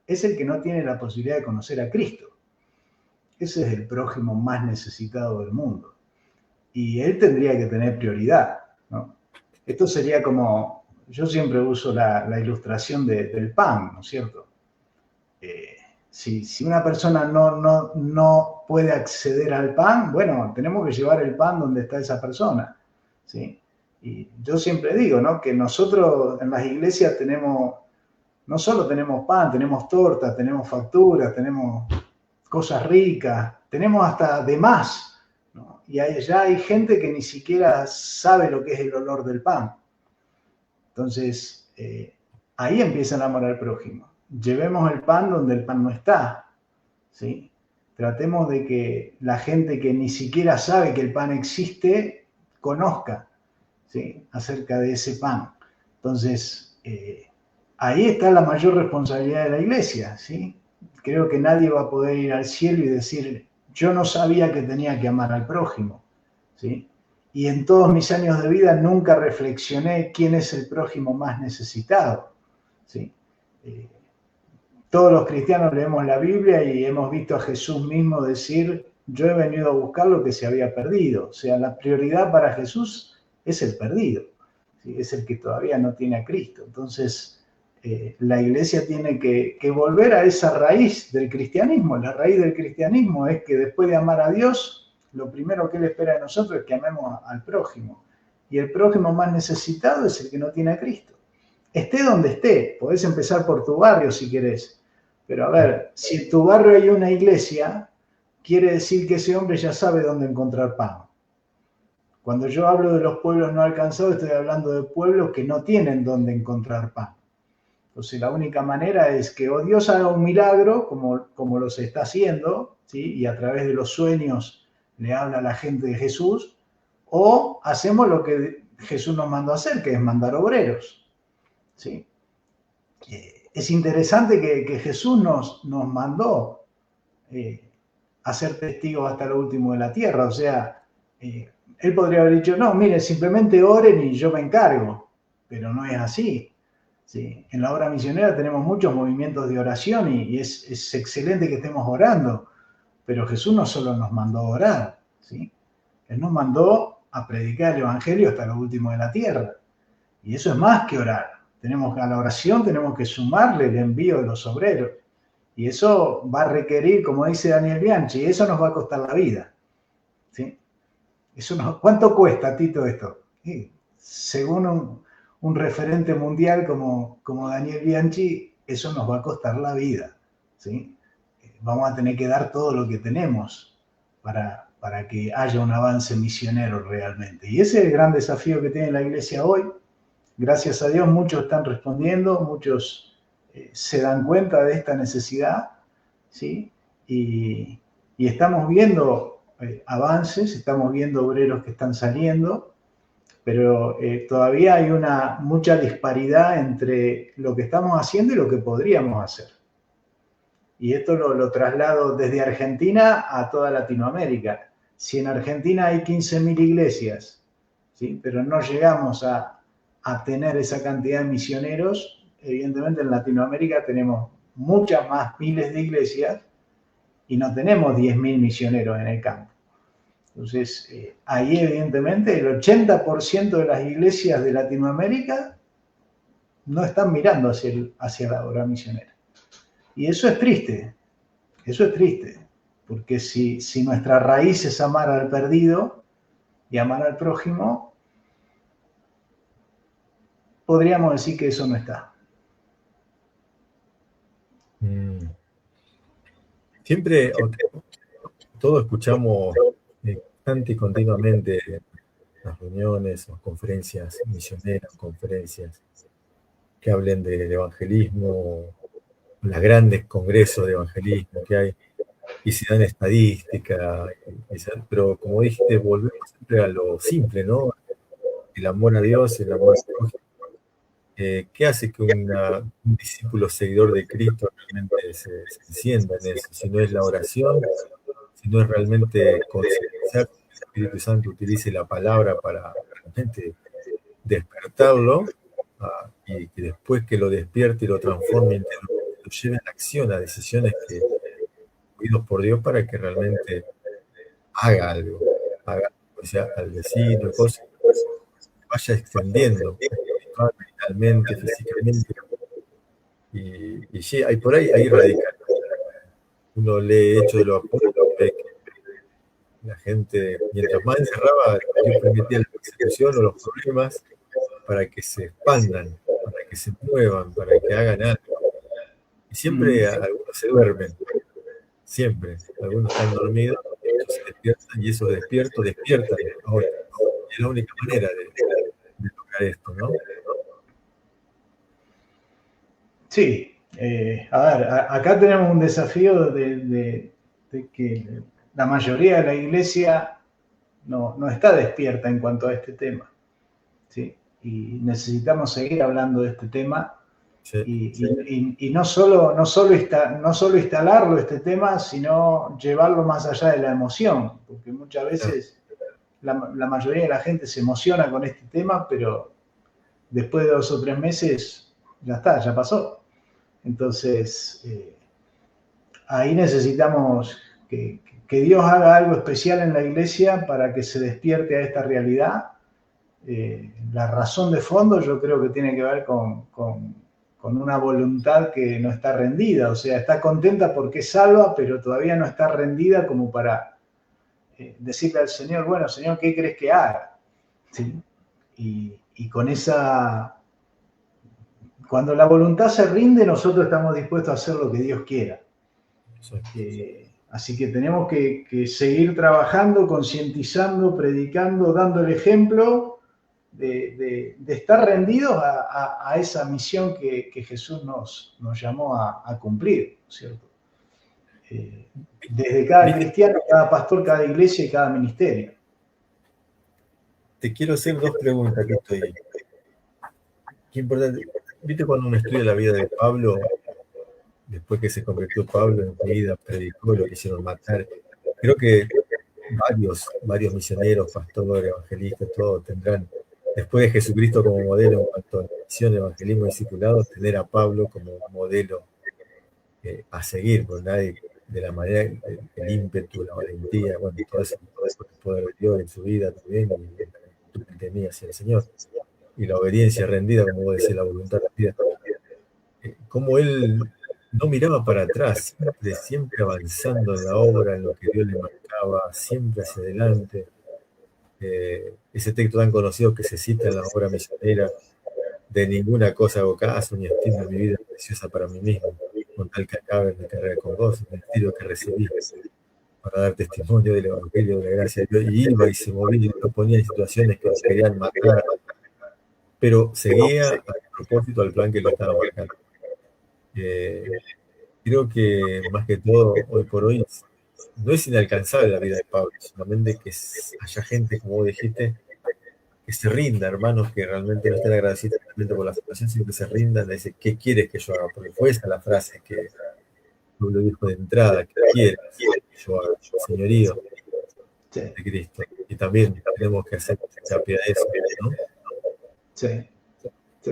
es el que no tiene la posibilidad de conocer a Cristo. Ese es el prójimo más necesitado del mundo. Y él tendría que tener prioridad, ¿no? Esto sería como, yo siempre uso la ilustración del pan, ¿no es cierto? Si una persona no puede acceder al pan, bueno, tenemos que llevar el pan donde está esa persona, ¿sí? Y yo siempre digo, ¿no? Que nosotros en las iglesias tenemos, no solo tenemos pan, tenemos tortas, tenemos facturas, tenemos cosas ricas, tenemos hasta de más, ¿no? Y ya hay gente que ni siquiera sabe lo que es el olor del pan. Entonces, ahí empieza el amor al prójimo. Llevemos el pan donde el pan no está, ¿sí? Tratemos de que la gente que ni siquiera sabe que el pan existe, conozca, ¿sí?, acerca de ese pan. Entonces, ahí está la mayor responsabilidad de la iglesia, ¿sí? Creo que nadie va a poder ir al cielo y decir, yo no sabía que tenía que amar al prójimo, ¿sí? Y en todos mis años de vida nunca reflexioné quién es el prójimo más necesitado, ¿sí? Todos los cristianos leemos la Biblia y hemos visto a Jesús mismo decir, yo he venido a buscar lo que se había perdido. O sea, la prioridad para Jesús es el perdido, ¿sí? Es el que todavía no tiene a Cristo. Entonces, la iglesia tiene que volver a esa raíz del cristianismo. La raíz del cristianismo es que después de amar a Dios, lo primero que Él espera de nosotros es que amemos al prójimo. Y el prójimo más necesitado es el que no tiene a Cristo. Esté donde esté, podés empezar por tu barrio si querés. Pero a ver, si en tu barrio hay una iglesia, quiere decir que ese hombre ya sabe dónde encontrar pan. Cuando yo hablo de los pueblos no alcanzados, estoy hablando de pueblos que no tienen dónde encontrar pan. Entonces la única manera es que o Dios haga un milagro, como los está haciendo, ¿sí? Y a través de los sueños le habla a la gente de Jesús, o hacemos lo que Jesús nos mandó a hacer, que es mandar obreros, ¿sí? Es interesante que Jesús nos mandó a ser testigos hasta lo último de la tierra. O sea, él podría haber dicho, no, miren, simplemente oren y yo me encargo, pero no es así. ¿Sí? En la obra misionera tenemos muchos movimientos de oración y es excelente que estemos orando, pero Jesús no solo nos mandó a orar, ¿sí? Él nos mandó a predicar el Evangelio hasta lo último de la tierra. Y eso es más que orar. A la oración tenemos que sumarle el envío de los obreros. Y eso va a requerir, como dice Daniel Bianchi, eso nos va a costar la vida, ¿sí? ¿Cuánto cuesta, Tito, esto? Sí, según un referente mundial como Daniel Bianchi, eso nos va a costar la vida, ¿sí? Vamos a tener que dar todo lo que tenemos para que haya un avance misionero realmente. Y ese es el gran desafío que tiene la iglesia hoy. Gracias a Dios muchos están respondiendo, muchos se dan cuenta de esta necesidad, ¿sí? Y estamos viendo avances, estamos viendo obreros que están saliendo, pero todavía hay mucha disparidad entre lo que estamos haciendo y lo que podríamos hacer. Y esto lo traslado desde Argentina a toda Latinoamérica. Si en Argentina hay 15.000 iglesias, ¿sí? Pero no llegamos a tener esa cantidad de misioneros, evidentemente en Latinoamérica tenemos muchas más miles de iglesias y no tenemos 10.000 misioneros en el campo. Entonces, ahí evidentemente el 80% de las iglesias de Latinoamérica no están mirando hacia la obra misionera. Y eso es triste, porque si nuestra raíz es amar al perdido y amar al prójimo, podríamos decir que eso no está. Siempre, todos escuchamos constante y continuamente las reuniones o conferencias misioneras, conferencias que hablen del evangelismo, los grandes congresos de evangelismo que hay, y se dan estadísticas, pero como dijiste, volvemos siempre a lo simple, ¿no? El amor a Dios, el amor a Dios. ¿Qué hace que un discípulo seguidor de Cristo realmente se encienda en eso? Si no es la oración, si no es realmente concienciar que el Espíritu Santo utilice la palabra para realmente despertarlo, y que después que lo despierte y lo transforme, lo lleve a la acción, a decisiones que oídos por Dios para que realmente haga algo, o sea, al vecino, cosas, vaya extendiendo mentalmente, físicamente. Y sí, por ahí radical. Uno lee Hechos de los Apóstoles y ve que la gente, mientras más encerraba, Dios permitía la persecución o los problemas para que se expandan, para que se muevan, para que hagan algo. Y siempre algunos se duermen, siempre. Algunos están dormidos, ellos se despiertan y esos despiertos despiertan a otros. Es la única manera de tocar esto, ¿no? Sí, a ver, acá tenemos un desafío de que la mayoría de la iglesia no está despierta en cuanto a este tema, ¿sí? Y necesitamos seguir hablando de este tema. Sí, y no solo instalarlo este tema, sino llevarlo más allá de la emoción, porque muchas veces la mayoría de la gente se emociona con este tema, pero después de 2 o 3 meses ya está, ya pasó. Entonces, ahí necesitamos que Dios haga algo especial en la iglesia para que se despierte a esta realidad. La razón de fondo yo creo que tiene que ver con una voluntad que no está rendida, o sea, está contenta porque es salva, pero todavía no está rendida como para decirle al Señor, bueno, Señor, ¿qué crees que haga? ¿Sí? Y con esa... Cuando la voluntad se rinde, nosotros estamos dispuestos a hacer lo que Dios quiera. Así que tenemos que seguir trabajando, concientizando, predicando, dando el ejemplo, de estar rendidos a esa misión que Jesús nos llamó a cumplir, ¿cierto? Desde cada cristiano, cada pastor, cada iglesia y cada ministerio. Te quiero hacer dos preguntas que estoy. Qué importante. ¿Viste cuando uno estudia la vida de Pablo? Después que se convirtió Pablo, enseguida predicó, lo quisieron matar. Creo que varios misioneros, pastores, evangelistas, todos tendrán, después de Jesucristo como modelo en cuanto a misión, evangelismo y discipulado, tener a Pablo como modelo a seguir, por nadie, de la manera, el ímpetu, la valentía, bueno, todo eso el poder de Dios en su vida también, y el que tenía hacia el Señor, y la obediencia rendida, como vos decís, la voluntad rendida. Como él no miraba para atrás, siempre avanzando en la obra, en lo que Dios le marcaba, siempre hacia adelante. Ese texto tan conocido que se cita en la obra misionera: de ninguna cosa hago caso, ni estimo mi vida preciosa para mí mismo, con tal que acabe mi carrera con vos, el estilo que recibí, para dar testimonio del Evangelio, de la gracia de Dios. Y iba y se movía y lo ponía en situaciones que lo querían matar, pero seguía al propósito, al plan que lo estaba marcando. Creo que más que todo, hoy por hoy, no es inalcanzable la vida de Pablo, solamente que haya gente, como vos dijiste, que se rinda, hermanos, que realmente no estén agradecidos por la situación, sino que se rindan y dicen: ¿qué quieres que yo haga? Porque fue esa la frase que Pablo dijo de entrada: ¿qué quieres que yo haga? Señorío de Cristo. Y también tenemos que hacer hincapié de eso, ¿no? Sí, sí.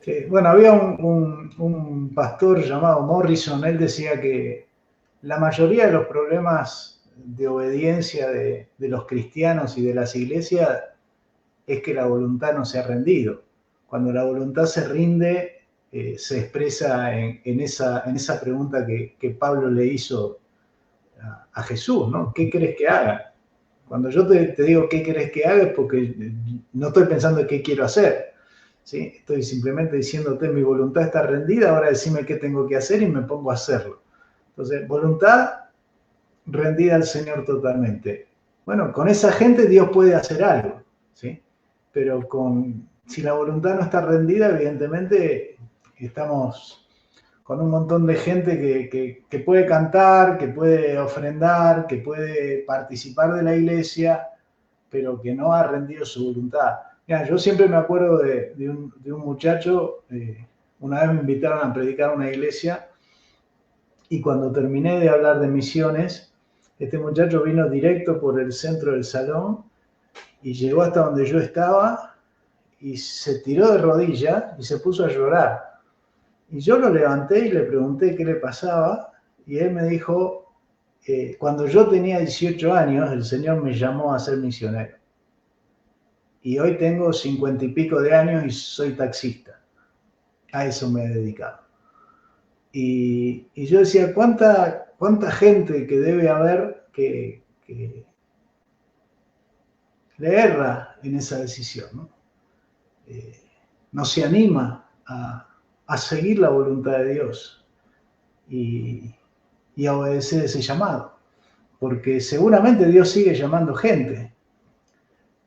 Sí. Bueno, había un pastor llamado Morrison. Él decía que la mayoría de los problemas de obediencia de los cristianos y de las iglesias es que la voluntad no se ha rendido. Cuando la voluntad se rinde, se expresa en esa pregunta que Pablo le hizo a Jesús, ¿no? ¿Qué querés que haga? Cuando yo te digo qué querés que haga es porque no estoy pensando en qué quiero hacer, ¿sí? Estoy simplemente diciéndote: mi voluntad está rendida, ahora decime qué tengo que hacer y me pongo a hacerlo. Entonces, voluntad rendida al Señor totalmente. Bueno, con esa gente Dios puede hacer algo, ¿sí? Pero si la voluntad no está rendida, evidentemente estamos con un montón de gente que puede cantar, que puede ofrendar, que puede participar de la iglesia, pero que no ha rendido su voluntad. Mira, yo siempre me acuerdo de un muchacho. Una vez me invitaron a predicar a una iglesia, y cuando terminé de hablar de misiones, este muchacho vino directo por el centro del salón y llegó hasta donde yo estaba y se tiró de rodillas y se puso a llorar. Y yo lo levanté y le pregunté qué le pasaba, y él me dijo: cuando yo tenía 18 años, el Señor me llamó a ser misionero. Y hoy tengo 50 y pico de años y soy taxista. A eso me he dedicado. Y yo decía: ¿cuánta gente que debe haber que le erra en esa decisión, ¿no? No se anima a seguir la voluntad de Dios y a obedecer ese llamado, porque seguramente Dios sigue llamando gente,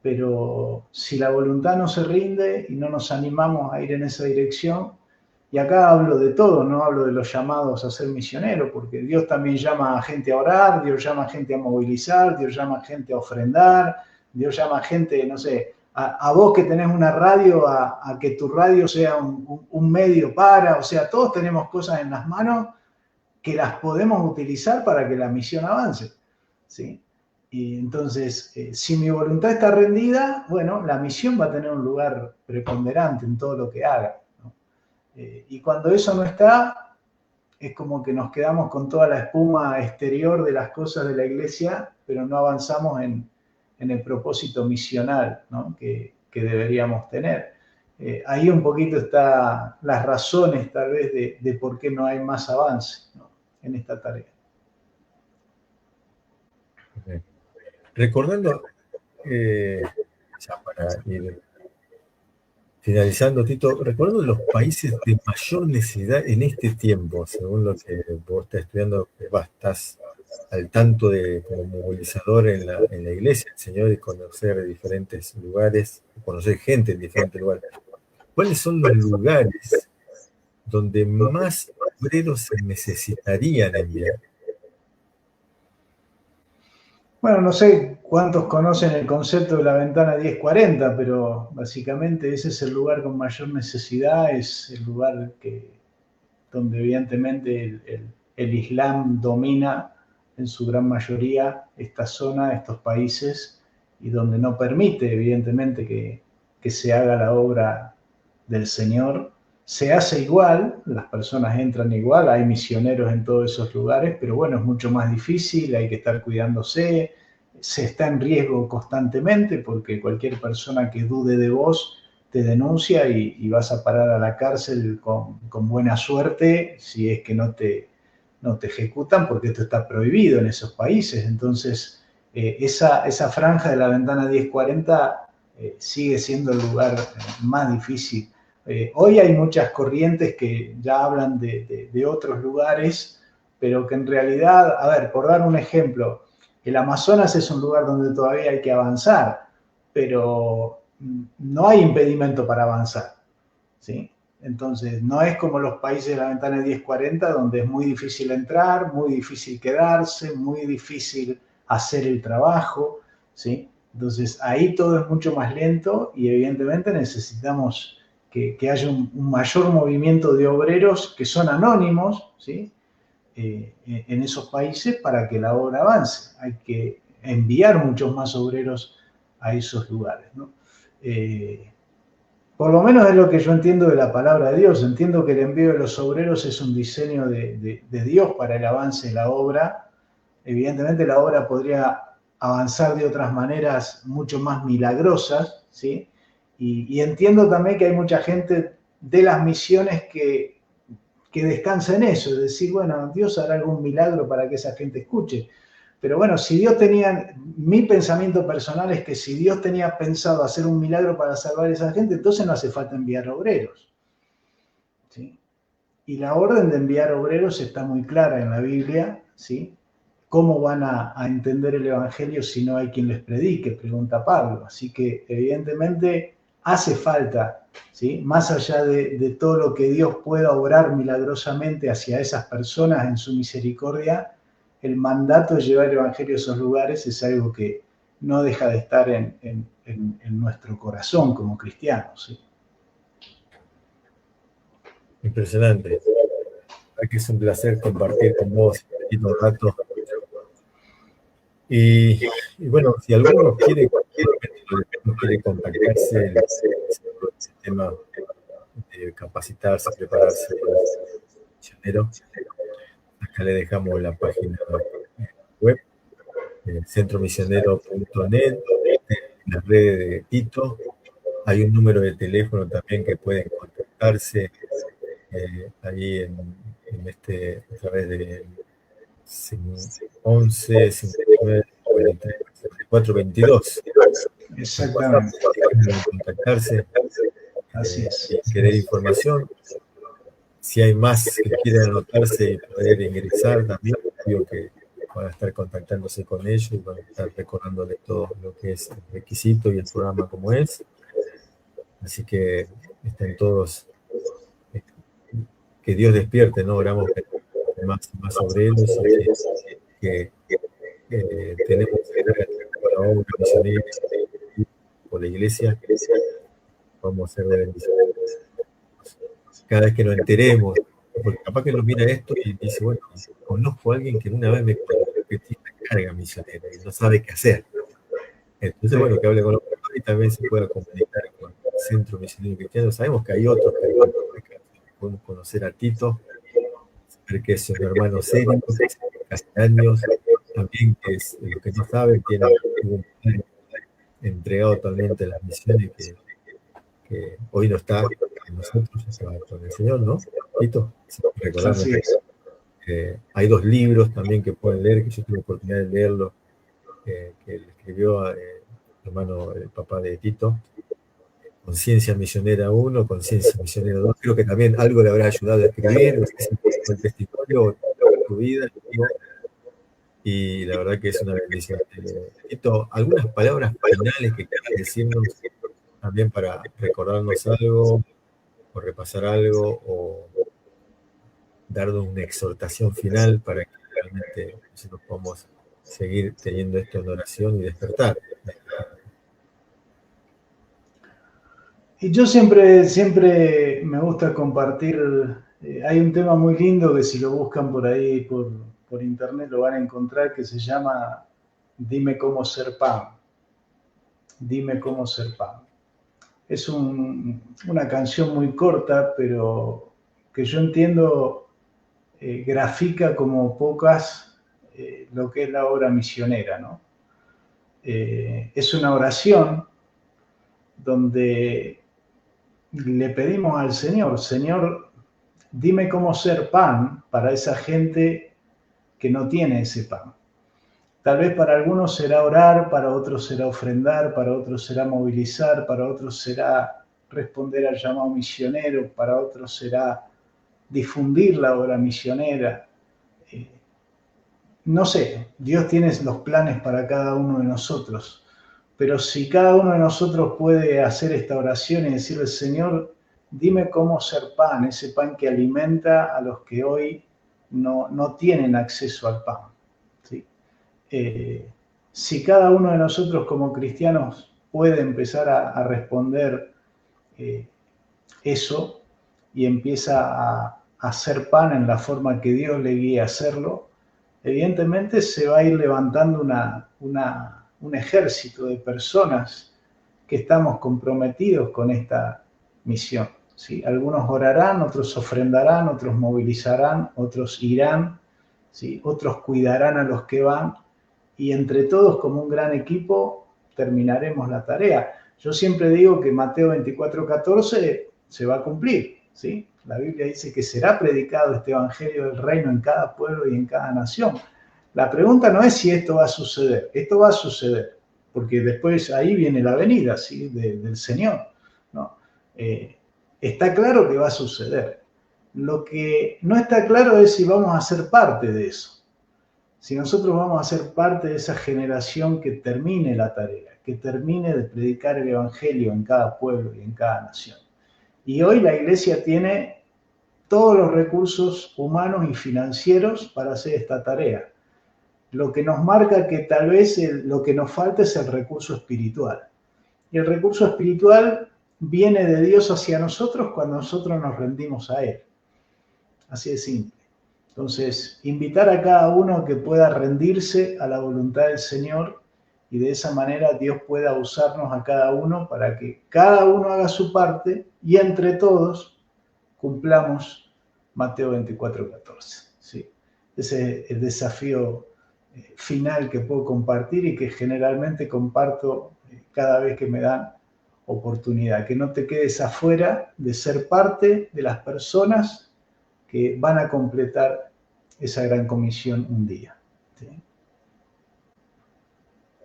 pero si la voluntad no se rinde y no nos animamos a ir en esa dirección. Y acá hablo de todo, no hablo de los llamados a ser misioneros, porque Dios también llama a gente a orar, Dios llama a gente a movilizar, Dios llama a gente a ofrendar, Dios llama a gente, no sé, a vos que tenés una radio, a que tu radio sea un medio o sea, todos tenemos cosas en las manos que las podemos utilizar para que la misión avance, ¿sí? Y entonces, si mi voluntad está rendida, bueno, la misión va a tener un lugar preponderante en todo lo que haga, ¿no? Y cuando eso no está, es como que nos quedamos con toda la espuma exterior de las cosas de la iglesia, pero no avanzamos en el propósito misional, ¿no? que deberíamos tener. Ahí un poquito están las razones, tal vez, de por qué no hay más avance, ¿no?, en esta tarea. Recordando, ya para ir finalizando, Tito, recordando los países de mayor necesidad en este tiempo, según lo que vos estás estudiando, estás al tanto como movilizador en la iglesia, el Señor, y conocer diferentes lugares, conocer gente en diferentes lugares. ¿Cuáles son los lugares donde más obreros se necesitarían enviar? Bueno, no sé cuántos conocen el concepto de la ventana 1040, pero básicamente ese es el lugar con mayor necesidad, es el lugar donde evidentemente el Islam domina en su gran mayoría esta zona, estos países, y donde no permite evidentemente que se haga la obra del Señor. Se hace igual, las personas entran igual, hay misioneros en todos esos lugares, pero bueno, es mucho más difícil, hay que estar cuidándose, se está en riesgo constantemente porque cualquier persona que dude de vos te denuncia y vas a parar a la cárcel con buena suerte si es que no te ejecutan, porque esto está prohibido en esos países. Entonces, esa franja de la ventana 1040 sigue siendo el lugar más difícil. Hoy hay muchas corrientes que ya hablan de otros lugares, pero que en realidad, a ver, por dar un ejemplo, el Amazonas es un lugar donde todavía hay que avanzar, pero no hay impedimento para avanzar, ¿sí? Entonces, no es como los países de la ventana 1040, donde es muy difícil entrar, muy difícil quedarse, muy difícil hacer el trabajo, ¿sí? Entonces, ahí todo es mucho más lento y evidentemente necesitamos que haya un mayor movimiento de obreros que son anónimos, ¿sí? En esos países para que la obra avance. Hay que enviar muchos más obreros a esos lugares, ¿no? Por lo menos es lo que yo entiendo de la palabra de Dios. Entiendo que el envío de los obreros es un diseño de Dios para el avance de la obra. Evidentemente la obra podría avanzar de otras maneras mucho más milagrosas, ¿sí? Y entiendo también que hay mucha gente de las misiones que descansa en eso, es decir, bueno, Dios hará algún milagro para que esa gente escuche. Pero bueno, si Dios tenía, mi pensamiento personal es que si Dios tenía pensado hacer un milagro para salvar a esa gente, entonces no hace falta enviar obreros, ¿sí? Y la orden de enviar obreros está muy clara en la Biblia, ¿sí? ¿Cómo van a entender el Evangelio si no hay quien les predique? Pregunta Pablo. Así que evidentemente hace falta, ¿sí? Más allá de todo lo que Dios pueda obrar milagrosamente hacia esas personas en su misericordia, el mandato de llevar el Evangelio a esos lugares es algo que no deja de estar en nuestro corazón como cristianos, ¿sí? Impresionante. Aquí es un placer compartir con vos un rato. Y bueno, si alguno quiere contactarse en ese tema de capacitarse, prepararse para misionero, acá le dejamos la página web, centromisionero.net, en las redes de Tito. Hay un número de teléfono también que pueden contactarse ahí a través de 11 59 43 44 22. Exactamente. Contactarse, Así es. y querer información. Si hay más que quieran anotarse y poder ingresar también, digo que van a estar contactándose con ellos y van a estar recordándole todo lo que es el requisito y el programa como es. Así que estén todos, que Dios despierte, ¿no? Oramos más obreros y que tenemos que dar la obra misionera por la iglesia, vamos a ser de bendición. Cada vez que nos enteremos, porque capaz que nos mira esto y dice, bueno, conozco a alguien que una vez me contó que tiene una carga misionera y no sabe qué hacer. Entonces, bueno, que hable con los pastores y también se pueda comunicar con el Centro Misionero Cristiano. Sabemos que hay otros que podemos conocer a Tito, saber que es un hermano serio, que hace años, también que es, los que no saben, tiene un padre entregado totalmente a las misiones que hoy no está con nosotros, está con el Señor, ¿no? Tito, recordando que hay 2 libros también que pueden leer, que yo tuve oportunidad de leerlo, que le escribió el hermano, el papá de Tito, Conciencia Misionera 1, Conciencia Misionera 2. Creo que también algo le habrá ayudado a escribir, el testimonio de tu vida. y la verdad que es una bendición. Tito, algunas palabras finales que quieras decirnos también para recordarnos algo, o repasar algo, o darnos una exhortación final para que realmente nosotros podamos seguir teniendo esto en oración y despertar. Y yo siempre me gusta compartir, hay un tema muy lindo que si lo buscan por ahí, por internet, lo van a encontrar, que se llama Dime cómo ser pan. Dime cómo ser pan. Es una canción muy corta, pero que yo entiendo grafica como pocas lo que es la obra misionera, ¿no? Es una oración donde le pedimos al Señor, Señor, dime cómo ser pan para esa gente que no tiene ese pan. Tal vez para algunos será orar, para otros será ofrendar, para otros será movilizar, para otros será responder al llamado misionero, para otros será difundir la obra misionera. No sé, Dios tiene los planes para cada uno de nosotros, pero si cada uno de nosotros puede hacer esta oración y decirle, Señor, dime cómo ser pan, ese pan que alimenta a los que hoy no tienen acceso al pan. ¿Sí? Si cada uno de nosotros como cristianos puede empezar a responder eso y empieza a hacer pan en la forma que Dios le guíe a hacerlo, evidentemente se va a ir levantando un ejército de personas que estamos comprometidos con esta misión. ¿Sí? Algunos orarán, otros ofrendarán, otros movilizarán, otros irán, ¿sí? Otros cuidarán a los que van, y entre todos, como un gran equipo, terminaremos la tarea. Yo siempre digo que Mateo 24:14 se va a cumplir, ¿sí? La Biblia dice que será predicado este evangelio del reino en cada pueblo y en cada nación. La pregunta no es si esto va a suceder, esto va a suceder, porque después ahí viene la venida, ¿sí? del Señor, ¿no? Está claro que va a suceder. Lo que no está claro es si vamos a ser parte de eso. Si nosotros vamos a ser parte de esa generación que termine la tarea, que termine de predicar el Evangelio en cada pueblo y en cada nación. Y hoy la iglesia tiene todos los recursos humanos y financieros para hacer esta tarea. Lo que nos marca que tal vez lo que nos falta es el recurso espiritual. Y el recurso espiritual viene de Dios hacia nosotros cuando nosotros nos rendimos a Él. Así de simple. Entonces, invitar a cada uno a que pueda rendirse a la voluntad del Señor y de esa manera Dios pueda usarnos a cada uno para que cada uno haga su parte y entre todos cumplamos Mateo 24:14. ¿Sí? Ese es el desafío final que puedo compartir y que generalmente comparto cada vez que me dan oportunidad. Que no te quedes afuera de ser parte de las personas que van a completar esa gran comisión un día. ¿Sí?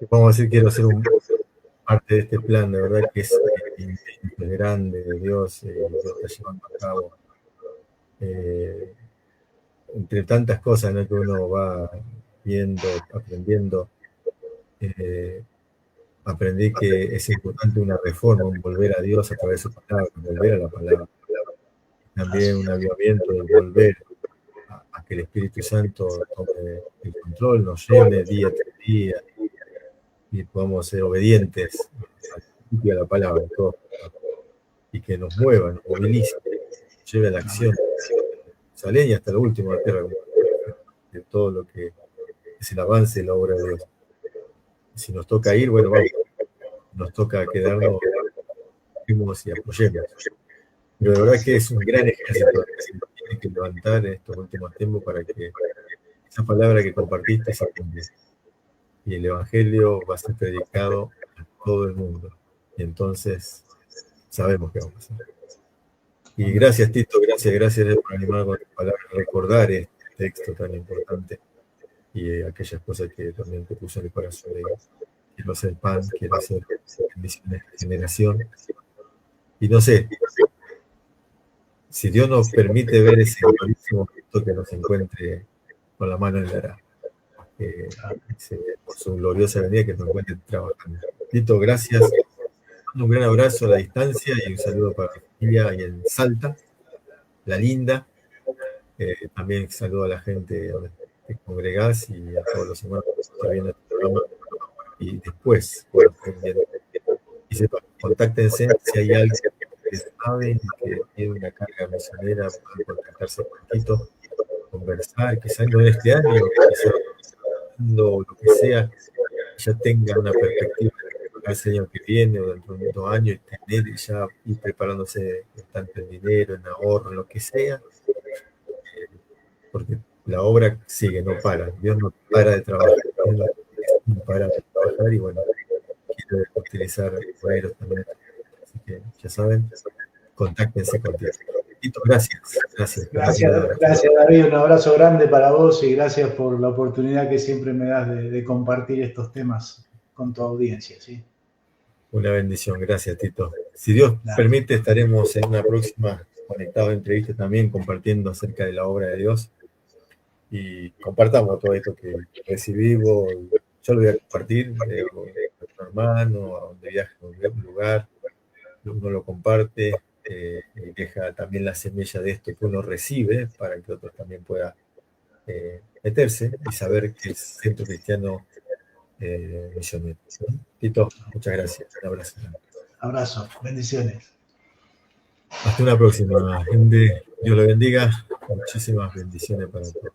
Vamos a decir, quiero ser parte de este plan, de verdad que es grande de Dios, lo está llevando a cabo. Entre tantas cosas, ¿no?, que uno va viendo, aprendiendo, aprendí que es importante una reforma, un volver a Dios a través de su palabra, volver a la palabra. También un avivamiento de volver a que el Espíritu Santo tome el control, nos llene día tras día y podamos ser obedientes a la palabra y que nos mueva, nos movilice, nos lleve a la acción, sale y hasta lo último de la tierra, de todo lo que es el avance de la obra de Dios. Si nos toca ir, bueno, vamos, nos toca quedarnos y apoyemos. Pero de verdad que es un gran ejército que se tiene que levantar en estos últimos tiempos para que esa palabra que compartiste se cumpla. Y el Evangelio va a ser predicado a todo el mundo. Y entonces sabemos qué vamos a hacer. Y gracias, Tito, gracias por animar con tus palabras, recordar este texto tan importante y aquellas cosas que también te puso en el corazón. Quiero hacer pan, quiero hacer misiones de generación. Y no sé, si Dios nos permite ver ese glorioso momento, que nos encuentre con la mano en la arada. por su gloriosa venida, que nos encuentre trabajando. Tito, gracias. Un gran abrazo a la distancia y un saludo para mi familia y en Salta, La Linda. También saludo a la gente donde te congregás y a todos los hermanos que están viendo este programa. Y después, cuando estén viendo, y sepan, contáctense si hay alguien que saben que tiene una carga misionera, pueden contactarse con Tito, conversar, quizás no en este año, quizás lo que sea, ya tenga una perspectiva para el año que viene o dentro de 2 años y tener ya ir preparándose tanto en dinero, en ahorro, en lo que sea, porque la obra sigue, no para. Dios no para de trabajar, no para de trabajar y bueno, quiero utilizar obreros también. Así que ya saben, contáctense contigo. Tito, gracias. Gracias, David. Un abrazo grande para vos y gracias por la oportunidad que siempre me das de compartir estos temas con tu audiencia. ¿Sí? Una bendición, gracias, Tito. Si Dios permite, estaremos en una próxima conectada entrevista también compartiendo acerca de la obra de Dios y compartamos todo esto que recibimos. Yo lo voy a compartir con nuestro hermano, a donde viaje a un lugar, uno lo comparte y deja también la semilla de esto que uno recibe para que otros también puedan meterse y saber que es Centro Cristiano Misionero. Tito, muchas gracias. Un abrazo. Abrazo, bendiciones. Hasta una próxima, gente. Dios lo bendiga. Muchísimas bendiciones para todos.